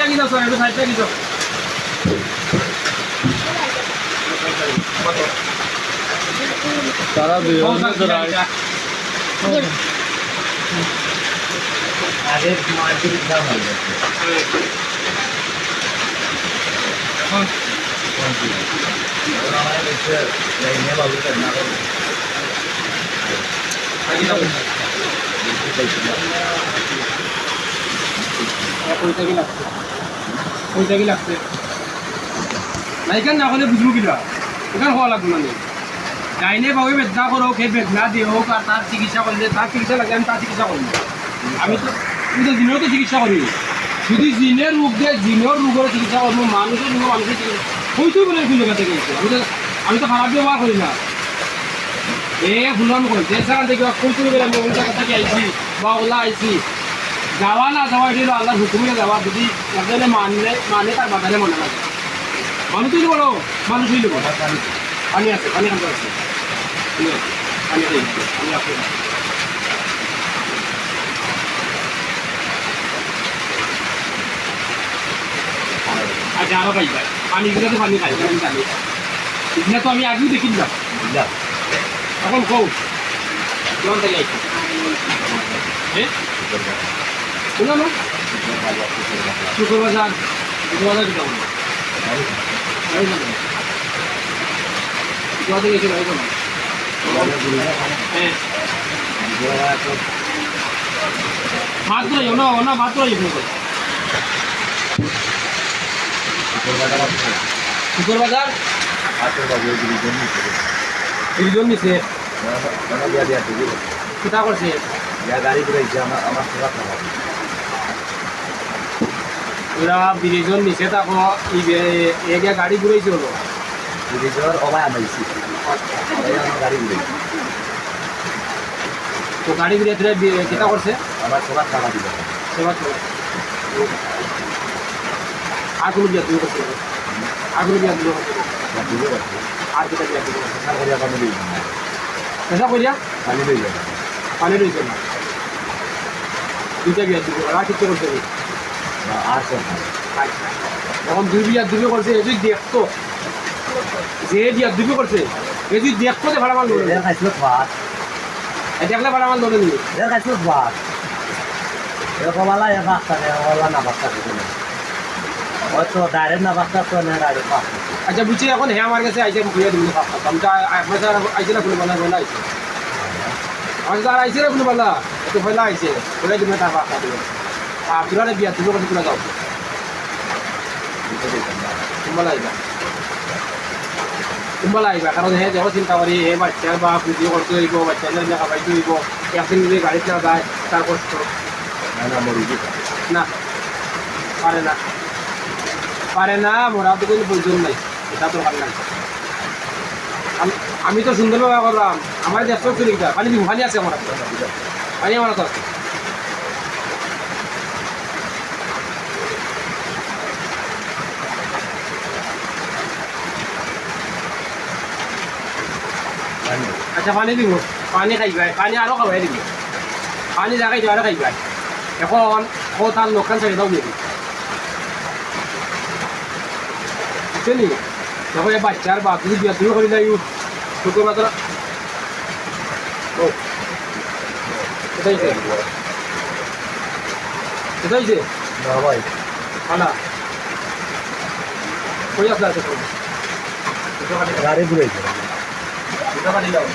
লাগি যাও স্যার একটু সাইড লাগি যাও তারা দুই আগে মার্কেটের দাম হয়ে যাচ্ছে এখন আমার হচ্ছে নেই বাবু না করবো লাগি যাও পয়সা কি লাগছে পয়সা কি লাগছে না এখানে না হলে বুঝবো কিনা এখানে হওয়া লাগবে না ডাইনে বাবু বেদনা করো খেয়ে বেদনা দিয়ে হোক আর তার চিকিৎসা করলে তার চিকিৎসা লাগে আমি তার চিকিৎসা করবো আমি তো জিনের তো চিকিৎসা করি যদি জিনের রোগ দিয়ে জিনের রোগের চিকিৎসা করবো মানুষের রোগ মানুষের চিকিৎসা হইতেই বলে কোন জায়গা থেকে আমি তো খারাপ ব্যবহার করি না ভুলাম করি যে জায়গা থেকে কইতে গেলে আমি ওই জায়গা থেকে আইছি বা ওলা আইছি যাওয়া না যাওয়া এটা আল্লাহর হুকুমে যাওয়া যদি মানে তার বাগানে মনে লাগে মানুষ হইলে বলো মানুষ হইলে বলো পানি আছে পানি খান আছে পানি আছে পানি আছে আচ্ছা আরো পাই যায় পানি দিলে তো পানি খাই আমি জানি এখানে তো আমি আগেও দেখি না এখন কৌ কেমন থেকে আইছি হ্যাঁ শুনো না শুক্রবাজার শুক্রবাজার দিতে হবে শুক্রবাজার গেছিল হ্যাঁ ভাত করে যাও না ভাত করে যাবো শুক্রবাজার দুজন নিছে কিতা করছে গাড়ি ঘুরাইছে আমার সেবা খাওয়া ওরা ব্রিজন নিচে থাকো এগিয়ে গাড়ি ঘুরাইছে হলো ব্রিজর অবাই আনাইছি আমার গাড়ি ঘুরাইছি তো গাড়ি ঘুরিয়ে তোরা কিতা করছে আমার সেবা টাকা দিল সেবা আর কোনো বিয়া তুমি করছে আর কোনো বিয়া দিল আর কিতা বিয়া দিল পেশা করিয়া পানি রয়েছে না দুইটা বিয়া দিল আর কিছু করছে আর সব এখন দুই বিয়া দুটো করছে এ যদি দেখতো যে বিয়া দুটো করছে এ যদি দেখতো যে ভাড়া মাল ধরে খাইছিল ভাত দেখলে ভাড়া মাল ধরে নিবে খাইছিল ভাত এরকমলা এক বাচ্চা নেওয়ালা না বাচ্চা খেতে না হয়তো ডাইরেক্ট না বাচ্চা তো না ডাইরেক্ট বাচ্চা আচ্ছা বুঝছি এখন হ্যাঁ আমার কাছে আইসে বুঝিয়ে দিবি আমি তো আপনার স্যার আইসে না কোনো বেলা বেলা আইসে আমার স্যার আইসে না কোনো বেলা একটু বেলা আইসে বলে দিবে তার বাচ্চা দিবে আর তোরা বিয়া দুটো করে তোলা যাও কুম্বালা আইবা কুম্বালা আইবা কারণ হে যাও চিন্তা করি হে বাচ্চার বা পুঁজি করতে হইব বাচ্চাদের লেখা পাইতে হইব একদিন যদি গাড়িতে না যায় তার কষ্ট না পারে না মোরা তো কোনো প্রয়োজন নাই এটা তো ভালো নাই আমি তো সুন্দর ব্যবহার করলাম আমার দেখছো চুরিটা পানি দিব পানি আছে আমার পানি আমার তো আছে আচ্ছা পানি দিব পানি খাইবাই পানি আরও খাওয়াই দিবি পানি জায়গায় আরও খাইবাই এখন তার লোকখান ছেড়ে দাও দিবি বুঝছেন দেখো এই বাচ্চার বাপ যদি বিয়া তুমি করি যাই শুক্রবার ও কোথায় ভাই খানা কই আসলে আছে গাড়ি ঘুরাইছে দুটো পানি দাও